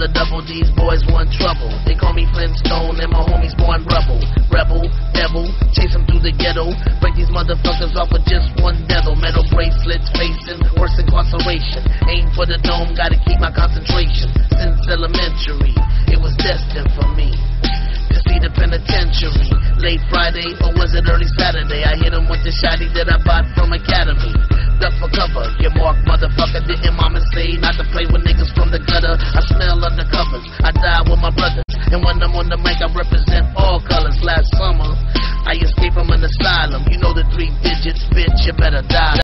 the double D's, boys want trouble. They call me Flintstone and my homies born rebel. Rebel, devil, chase them through the ghetto. Break these motherfuckers off with just one devil. Metal bracelets, facing worse incarceration. Aim for the dome, gotta keep my concentration. Since elementary, it was destined for me to see the penitentiary. Late Friday, or was it early Saturday? I hit him with the shotty